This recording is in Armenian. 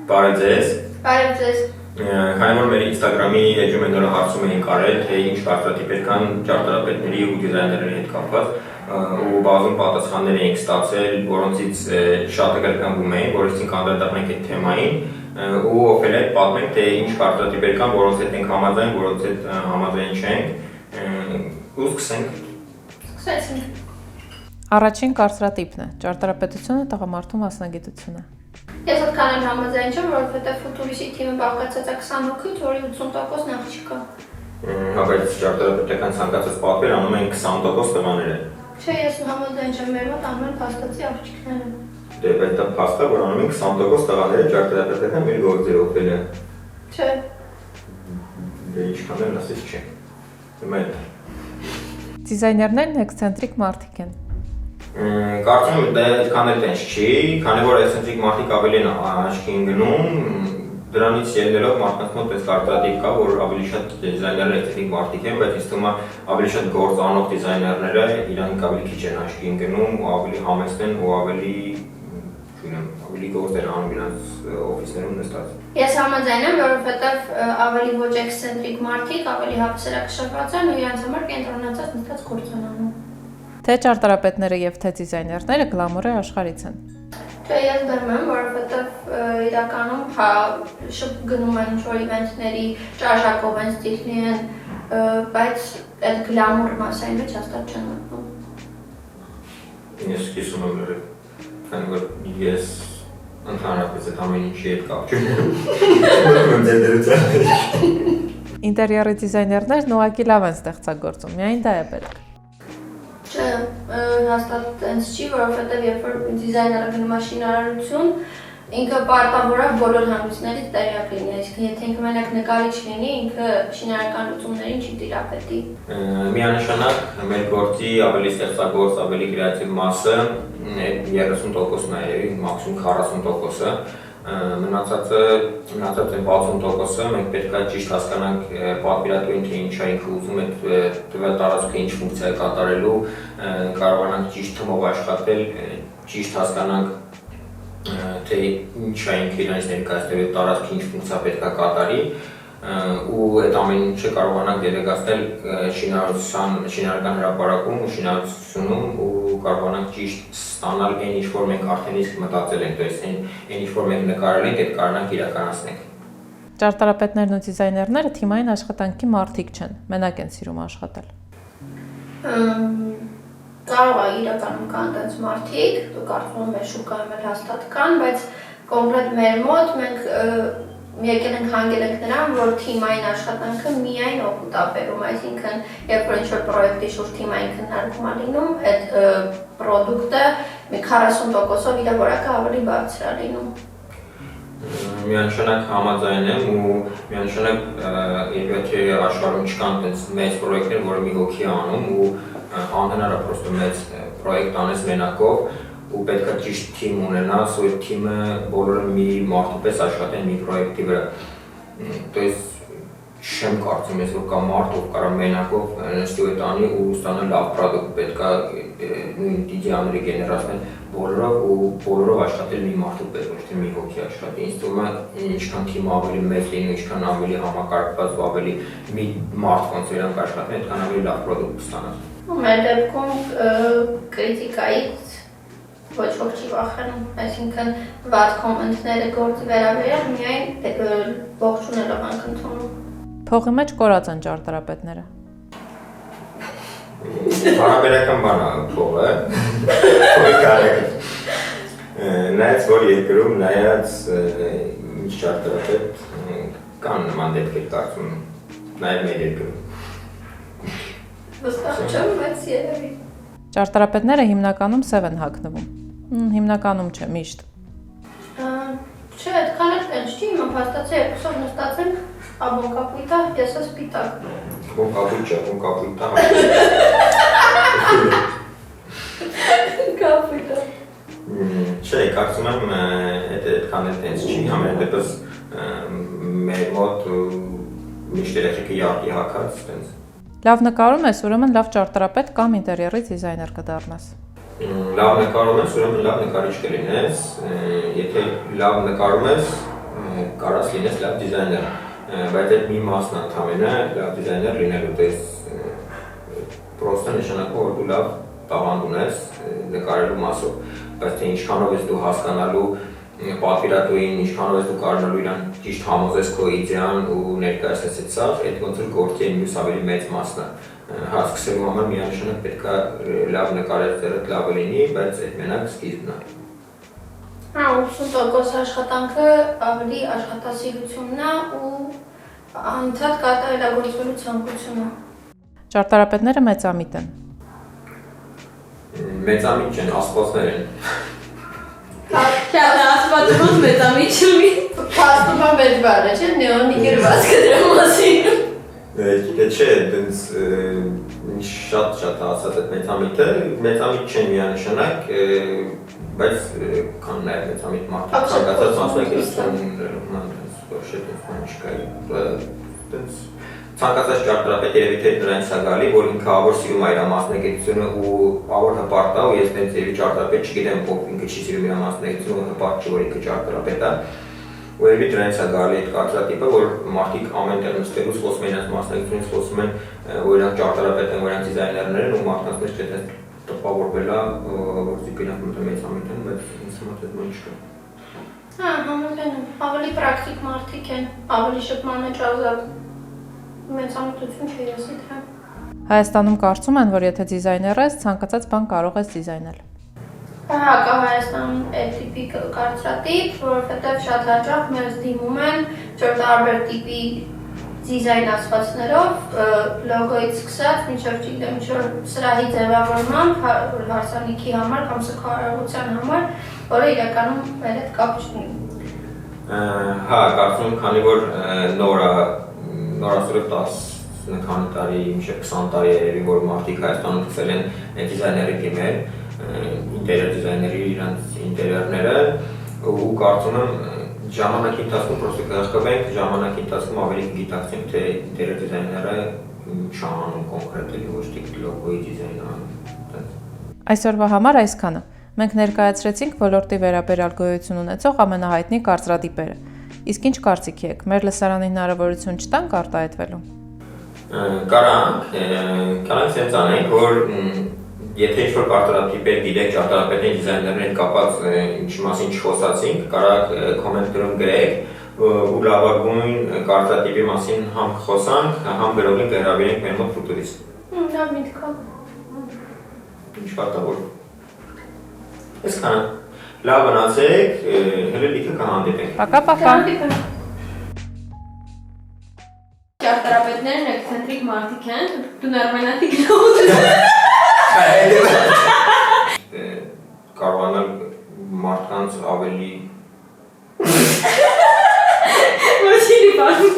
Բարև ձեզ։ Բարև ձեզ։ Քանի որ մեր Instagram-ի էջում են հարցում էին կարել, թե ինչ կարծրատիպեր կան ճարտարապետների ու դիզայներների հետ կապված, ու բազում պատասխաններ էինք ստացել, որոնցից շատը կրկնվում էին, որովհետեւ կանդրադառնանք այդ թեմային, ու ովքեր էլ պատմենք, թե ինչ կարծրատիպեր կան, որոնց հետ ենք համաձայն, որոնց հետ համաձայն չենք, ու սկսենք։ Սկսեցինք։ Առաջին կարծրատիպն է՝ ճարտարապետությունը տղամարդու մասնագիտություն է։ Ես այդքան էլ համաձայն չեմ, որովհետև Ֆուտուրիսի թիմը բաղկացած է 20 հոգուց, որի 80% աղջիկա։ Հա, բայց ճարտարապետական ցանկացած պատվեր անում են 20% տղաները։ Չէ, ես համաձայն չեմ, մեր մոտ անում են փաստացի աղջիկները։ Դե բայց դա փաստ է, որ անում են 20% տղաները ճարտարապետական մեր գործերով էլ է։ Չէ։ Դե ինչքան էլ ասես չէ։ Հիմա Դիզայներներն էքսցենտրիկ մարդիկ են։ Կարծում եմ դա այդքան էլ տենց չի, քանի որ էքսցենտրիկ մարդիկ ավելի են աչքի են գնում, դրանից ելնելով մարդկանց մոտ այս կարծրատիպ կա, որ ավելի շատ դիզայներները էքսցենտրիկ մարդիկ են, բայց ինձ թվում է ավելի շատ գործանող դիզայներները իրանք ավելի քիչ են աչքի են գնում ու ավելի համեստ են ու ավելի գործեր անում իրանց օֆիսներում նստած։ Ես համաձայն եմ, որովհետև ավելի ոչ էքսցենտրիկ մարդիկ ավելի հավասարակշռված են ու իրենց համար կենտրոնացած նստած գործ են անում։ Թե ճարտարապետները եւ թե դիզայներները գլամուրի աշխարհից են։ Չէ, ես դեմ եմ, որովհետև իրականում հա գնում են ինչ-որ իվենթների, ճաշակով են, ստիլի են, բայց այդ գլամուր մասայի մեջ հաստատ չեն մտնում։ Ես կիսում եմ լրիվ, քանի որ ես ընդհանրապես այդ ամեն ինչի հետ կապ չունեմ։ Ինտերիերի դիզայներներն ուղղակի լավ են ստեղծագործում, միայն դա է պետք։ Չէ, հաստատ տենց չի, որովհետև երբ որ դիզայները գնում է շինարարություն, ինքը պարտավոր է բոլոր հանգույցներից տեղյակ լինի, այսինքն եթե ինքը մենակ նկարիչ լինի, ինքը շինարարական լուծումներին չի տիրապետի։ Միանշանակ մեր գործի ավելի ստեղծագործ, ավելի կրեատիվ մասը 30%-ն է երևի, մաքսիմում 40%-ը, մնացածը 60%-ը մենք պետք է ճիշտ հասկանանք պատվիրատուին, թե ինչ է ինքը ուզում այդ տվյալ տարածքը ինչ ֆունկցիա է կատարելու, կարողանանք ճիշտ թմով աշխատել, ճիշտ հասկանանք թե ինչ է ինքը իրանից ներկայացնելու տարածքը ինչ ֆունկցիա պետք է կատարի ու այդ ամեն ինչը կարողանանք դելեգացնել շինարարական հրապարակում ու շինարարությունում ու կարողանանք ճիշտ ստանալ այն ինչ որ մենք արդեն իսկ մտածել ենք, то есть այն ինչ որ մենք նկարել ենք, այդ կարողանանք իրականացնել։ Ճարտարապետներն ու դիզայներները թիմային աշխատանքի մարդիկ չեն, մենակ են սիրում աշխատել։ Կարող է իրականում կան տենց մարդիկ, դու կարծում եմ մեր շուկայում էլ հաստատ կան, բայց կոնկրետ մեր մոտ մենք եկել ենք հանգել ենք նրան, որ թիմային աշխատանքը միայն օգուտ է բերում, այսինքն երբ որ ինչ-որ պրոյեկտի շուրջ թիմային քննարկում է լինում, այդ պրոդուկտը մի 40%-ով իր որակը ավելի բարձր է լինում։ Միանշանակ համաձայն եմ ու միանշանակ եթե աշխարհում չկան այդպես մեծ պրոյեկտներ, որը մի հոգի է անում ու անհնար է պրոստը մեծ պրոյեկտ անես մենակով ու պետք է ճիշտ թիմ ունենաս, ու այդ թիմը բոլորը մի մարդու պես աշխատեն մի պրոյեկտի վրա։ То есть չեմ կարծում ես որ կա մարդ ով կարող մենակով նստի այդ անի ու ստանալ լավ պրոդուկտ, պետք է նույն իդեաները գեներացնել բոլորով ու բոլորով աշխատել մի մարդու պես, ոչ թե մի հոգի աշխատի։ Ինձ թվում է ինչքան թիմը ավելի մեծ լինի, ինչքան ավելի համակարգված ու ավելի մի մարդ ոնց իրանք աշխատեն, այդքան ավելի լավ պրոդուկտ ստանալ։ Ու մեր դեպքում կրիտիկայից ոչ ոք չի վախենում, այսինքն վատ կոմենտները գործի վերաբերյալ միայն ողջունելով ենք ընդունում։ Փողի մեջ կորած են ճարտարապետները։ Հարաբերական բան է փողը, փողի կարեկը։ Նայած որ երկրում, նայած ինչ ճարտարապետ կան նման դեպքեր կարծում նաև մեր երկրում։ Վստահ չեմ, բայց երևի։ Ճարտարապետները հիմնականում սև են հագնվում։ Հիմնականում չէ, միշտ։ Չէ, այդքան էլ տենց չի, հիմա փաստացի երկուսով նստած ենք, աբոն կապույտ է, ես ես սպիտակ։ Բոն կապույտ չէ, բոն կապույտ է։ Կապույտ է։ Չէ, կարծում եմ այդքան էլ տենց չի, ամեն դեպս մեր մոտ միշտ երեխեքը յարդի հագած տենց։ Լավ նկարում ես, ուրեմն լավ ճարտարապետ կամ ինտերիերի դիզայներ կդառնաս։ Լավ նկարում ես, ուրեմն լավ նկարիչ կլինես, եթե լավ նկարում ես, կարաս լինես լավ դիզայներ, բայց այդ մի մասն ընդհանրապես լավ դիզայներ լինելու դες պրոստը նշանակում որ դու լավ տաղանդ ունես նկարելու մասով, բայց թե ինչքանով ես դու հասկանալու պատվիրատուին, ինչքանով ես դու կարողանալու իրան ճիշտ համոզես քո իդեան ու ներկայացնես այդ սա, այդ ոնց որ գործի այն մյուս ավելի մեծ մասն է։ Հա, սկսելու համար միանշանակ պետք է լավ նկարել ձեռդ լավը լինի, բայց այդ մենակ սկիզբն է։ Հա, 80% աշխատանքը ավելի աշխատասիրությունն է ու անընդհատ կատարելագործվելու ցանկությունը։ Ճարտարապետները մեծամիտ են։ Մեծամիտ չեն, աստվածներ են։ Շատ ասվածում մեծամիտ չլի։ Փաստում եմ այդ բառը, չէ՞, նեոնի գրվածքը դրա մասին։ Գիտե չէ, դենց շատ ասած այդ մեծամիտ չեն միանշանակ, բայց կան նաև մեծամիտ մարդիկ, ցանկացած մասնակցություն ցանկացած ճարտարապետ երևի թե նրանց է գալի, որ ինքը ավոր սիրում է իր մասնակցությունը ու ավոր հպարտ է, ու ես դենց երևի ճարտարապետ չգիտեմ, ով ինքը չի սիրում իր մասնակցությունը ու հպարտ չի, որ ինքը ճարտարապետ է։ Ու երևի դրանից է գալի այդ կարծրատիպը, որ մարդիկ ամեն տեղ նստելուց խոսում են իրենց մասնակցությունից, խոսում են, որ իրանք ճարտարապետ են, որ իրանք դիզայներներ են ու մարդկանց մեջ թե տպավորվել է, որ իրանք մեծամիտ են, բայց ինձ համար դա չկա։ Հա, համաձայն եմ, ավելի պրակտիկ մարդիկ են, ավելի շփման մեջ ազատ մեծամտություն չի ասի դրան։ Հայաստանում կարծում են, որ եթե դիզայներ ես, ցանկացած բան կարող ես դիզայնել։ Հա, կա Հայաստանում այդ տիպի կարծրատիպ, որովհետև շատ հաճախ մեզ դիմում են տարբեր տիպի դիզայն ասվածներով, լոգոից սկսած, մինչև չգիտեմ, սրահի ձևավորմամբ, հարսանիքի համար կամ սքարողության համար, որը իրականում մեր հետ կապ չունի։ Հա, կարծում եմ, քանի որ նորասիրով 10 քանի տարի, մինչև 20 տարի երևի, որ մարդիկ Հայաստանում սկսել են դիզայների դիմել, ինտերիեր դիզայների իրանց ինտերիերները, ու կարծում եմ ժամանակի ընթացքում պրոստը կհաշկվենք, ժամանակի ընթացքում ավելի կգիտակցենք, թե ինտերիեր դիզայները ինչ անում կոնկրետելի, ոչ թե լոգոյի դիզայն անում։ Այսօրվա համար այսքանը։ Մենք ներկայացրեցինք ոլորտի վերաբերյալ գոյություն ունեցող ամենահայտնի կարծրատիպերը։ Իսկ ինչ կարծիքի եք, մեր լսարանին հնարավորություն չտանք արտահայտվելու։ Կարանք սենց անենք, որ եթե ինչ-որ կարծրատիպեր գիտեք, ճարտարապետների դիզայներների հետ կապված ինչի մասին չխոսացինք, կարաք կոմենտներում գրեք ու լավագույն կարծրատիպի մասին համ խոսանք, համ գրողին կհրավիրենք մեր մոտ ֆուտուրից։ Լավ միտք է։ Ինչ պատահոր։ Այսքան լավ մնացեք, հենց լիքը կհանդիպենք։ Պակա։ Ճարտարապետներն էքսենտրիկ մարդիկ են, դու նորմենատիկ լոտ։ Կարողանալ մարդկանց ավելի Ոչինչ բան։